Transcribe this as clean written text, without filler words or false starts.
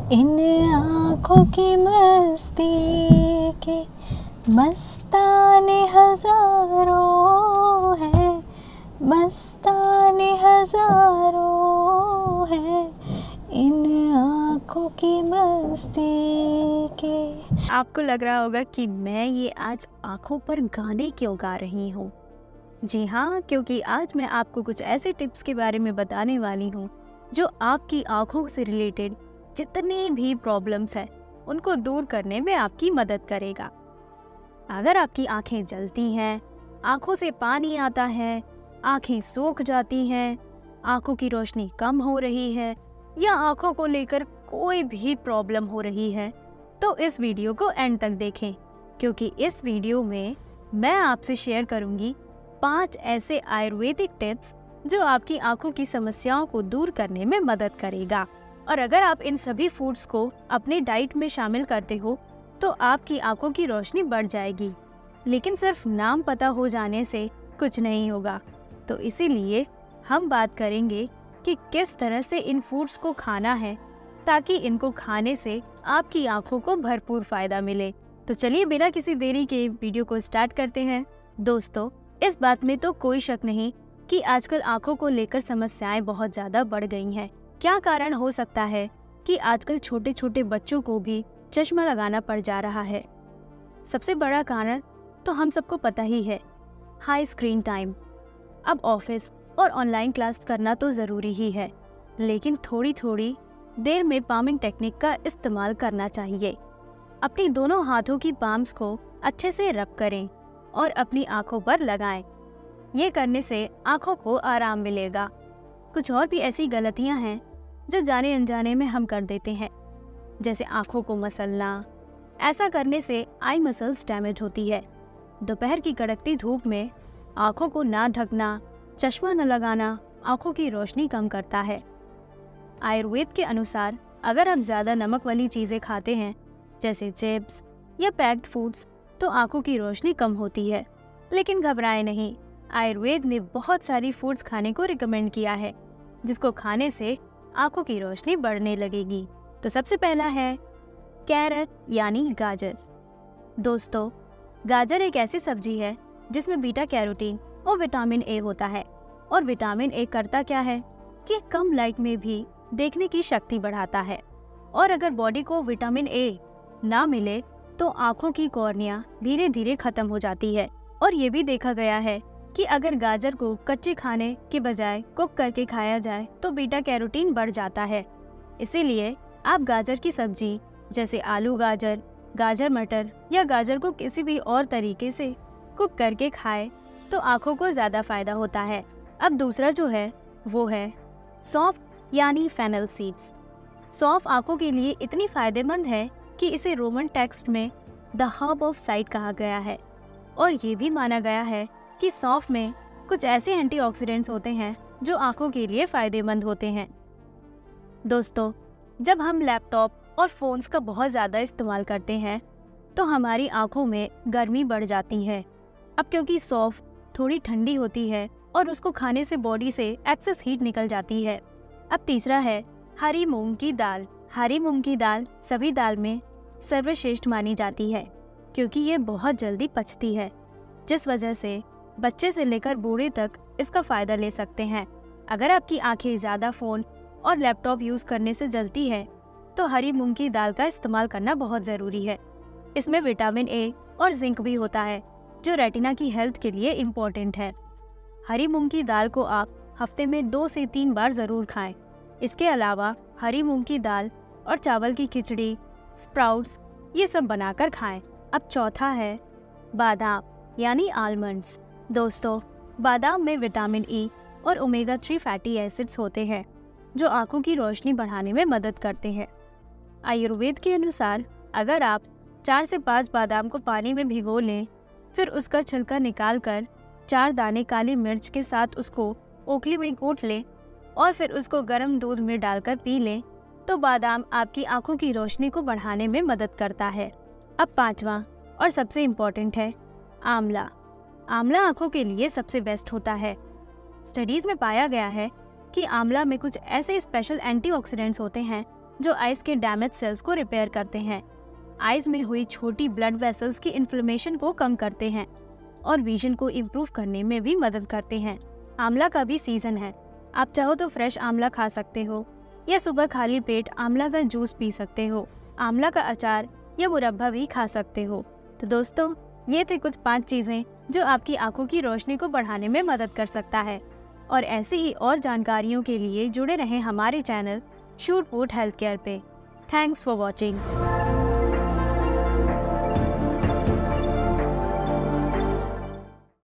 इन आँखों की मस्ती के मस्ताने हजारों है, मस्ताने हजारों है इन आँखों की मस्ती के। आपको लग रहा होगा कि मैं ये आज आँखों पर गाने क्यों गा रही हूँ। जी हाँ, क्योंकि आज मैं आपको कुछ ऐसे टिप्स के बारे में बताने वाली हूँ जो आपकी आँखों से रिलेटेड जितनी भी प्रॉब्लम्स हैं उनको दूर करने में आपकी मदद करेगा। अगर आपकी आँखें जलती हैं, आँखों से पानी आता है, आँखें सूख जाती हैं, आँखों की रोशनी कम हो रही है या आँखों को लेकर कोई भी प्रॉब्लम हो रही है, तो इस वीडियो को एंड तक देखें, क्योंकि इस वीडियो में मैं आपसे शेयर करूंगी 5 ऐसे आयुर्वेदिक टिप्स जो आपकी आँखों की समस्याओं को दूर करने में मदद करेगा। और अगर आप इन सभी फूड्स को अपनी डाइट में शामिल करते हो तो आपकी आँखों की रोशनी बढ़ जाएगी। लेकिन सिर्फ नाम पता हो जाने से कुछ नहीं होगा, तो इसीलिए हम बात करेंगे कि किस तरह से इन फूड्स को खाना है ताकि इनको खाने से आपकी आँखों को भरपूर फायदा मिले। तो चलिए बिना किसी देरी के वीडियो को स्टार्ट करते हैं। दोस्तों, इस बात में तो कोई शक नहीं कि आजकल आँखों को लेकर समस्याएं बहुत ज़्यादा बढ़ गई हैं। क्या कारण हो सकता है कि आजकल छोटे छोटे बच्चों को भी चश्मा लगाना पड़ जा रहा है? सबसे बड़ा कारण तो हम सबको पता ही है, हाई स्क्रीन टाइम। अब ऑफिस और ऑनलाइन क्लास करना तो ज़रूरी ही है, लेकिन थोड़ी थोड़ी देर में पामिंग टेक्निक का इस्तेमाल करना चाहिए। अपनी दोनों हाथों की पाम्स को अच्छे से रब करें और अपनी आँखों पर लगाएं। ये करने से आँखों को आराम मिलेगा। कुछ और भी ऐसी गलतियाँ हैं जो जाने अनजाने में हम कर देते हैं, जैसे आँखों को मसलना। ऐसा करने से आई मसल्स डैमेज होती है। दोपहर की कड़कती धूप में आँखों को ना ढकना, चश्मा न लगाना आँखों की रोशनी कम करता है। आयुर्वेद के अनुसार अगर आप ज़्यादा नमक वाली चीज़ें खाते हैं, जैसे चिप्स या पैक्ड फूड्स, तो आँखों की रोशनी कम होती है। लेकिन घबराएं नहीं, आयुर्वेद ने बहुत सारी फूड्स खाने को रिकमेंड किया है जिसको खाने से आँखों की रोशनी बढ़ने लगेगी। तो सबसे पहला है कैरट यानी गाजर। दोस्तों, गाजर एक ऐसी सब्जी है जिसमें बीटा कैरोटीन और विटामिन ए होता है। और विटामिन ए करता क्या है कि कम लाइट में भी देखने की शक्ति बढ़ाता है। और अगर बॉडी को विटामिन ए ना मिले तो आँखों की कॉर्निया धीरे धीरे खत्म हो जाती है। और ये भी देखा गया है कि अगर गाजर को कच्चे खाने के बजाय कुक करके खाया जाए तो बीटा कैरोटीन बढ़ जाता है। इसीलिए आप गाजर की सब्जी जैसे आलू गाजर, गाजर मटर या गाजर को किसी भी और तरीके से कुक करके खाएं तो आँखों को ज़्यादा फायदा होता है। अब दूसरा जो है वो है सौंफ यानी फेनल सीड्स। सौंफ आँखों के लिए इतनी फायदेमंद है कि इसे रोमन टेक्स्ट में द हर्ब ऑफ साइट कहा गया है। और ये भी माना गया है कि सौंफ में कुछ ऐसे एंटीऑक्सीडेंट्स होते हैं जो आँखों के लिए फायदेमंद होते हैं। दोस्तों, जब हम लैपटॉप और फ़ोन्स का बहुत ज़्यादा इस्तेमाल करते हैं तो हमारी आँखों में गर्मी बढ़ जाती है। अब क्योंकि सौंफ थोड़ी ठंडी होती है और उसको खाने से बॉडी से एक्सेस हीट निकल जाती है। अब तीसरा है हरी मूंग की दाल। हरी मूंग की दाल सभी दाल में सर्वश्रेष्ठ मानी जाती है क्योंकि ये बहुत जल्दी पचती है, जिस वजह से बच्चे से लेकर बूढ़े तक इसका फ़ायदा ले सकते हैं। अगर आपकी आंखें ज़्यादा फ़ोन और लैपटॉप यूज़ करने से जलती है तो हरी मूंग की दाल का इस्तेमाल करना बहुत ज़रूरी है। इसमें विटामिन ए और जिंक भी होता है जो रेटिना की हेल्थ के लिए इम्पोर्टेंट है। हरी मूंग की दाल को आप हफ्ते में 2 से 3 बार ज़रूर खाएं। इसके अलावा हरी मूंग की दाल और चावल की खिचड़ी, स्प्राउट्स, ये सब बनाकर खाएं। अब चौथा है बादाम यानी आलमंड्स। दोस्तों, बादाम में विटामिन ई और ओमेगा 3 फैटी एसिड्स होते हैं जो आँखों की रोशनी बढ़ाने में मदद करते हैं। आयुर्वेद के अनुसार अगर आप 4 से 5 बादाम को पानी में भिगो लें, फिर उसका छिलका निकाल कर 4 दाने काली मिर्च के साथ उसको ओखली में कूट लें और फिर उसको गर्म दूध में डालकर पी लें, तो बादाम आपकी आँखों की रोशनी को बढ़ाने में मदद करता है। अब पांचवा और सबसे इम्पॉर्टेंट है आंवला। आंवला आँखों के लिए सबसे बेस्ट होता है। स्टडीज़ में पाया गया है कि आंवला में कुछ ऐसे स्पेशल एंटीऑक्सीडेंट्स होते हैं जो आइज के डैमेज सेल्स को रिपेयर करते हैं। आइज में हुई छोटी ब्लड वेसल्स की इन्फ्लेमेशन को कम करते हैं और विजन को इम्प्रूव करने में भी मदद करते हैं। आंवला का भी सीजन है। आप चाहो तो फ्रेश आंवला खा सकते हो या सुबह खाली पेट आंवला का जूस पी सकते हो। आंवला का अचार या मुरब्बा भी खा सकते हो। तो दोस्तों, ये थे कुछ 5 चीजें जो आपकी आंखों की रोशनी को बढ़ाने में मदद कर सकता है। और ऐसी ही और जानकारियों के लिए जुड़े रहें हमारे चैनल शूट वूट हेल्थ केयर पे। Thanks for watching.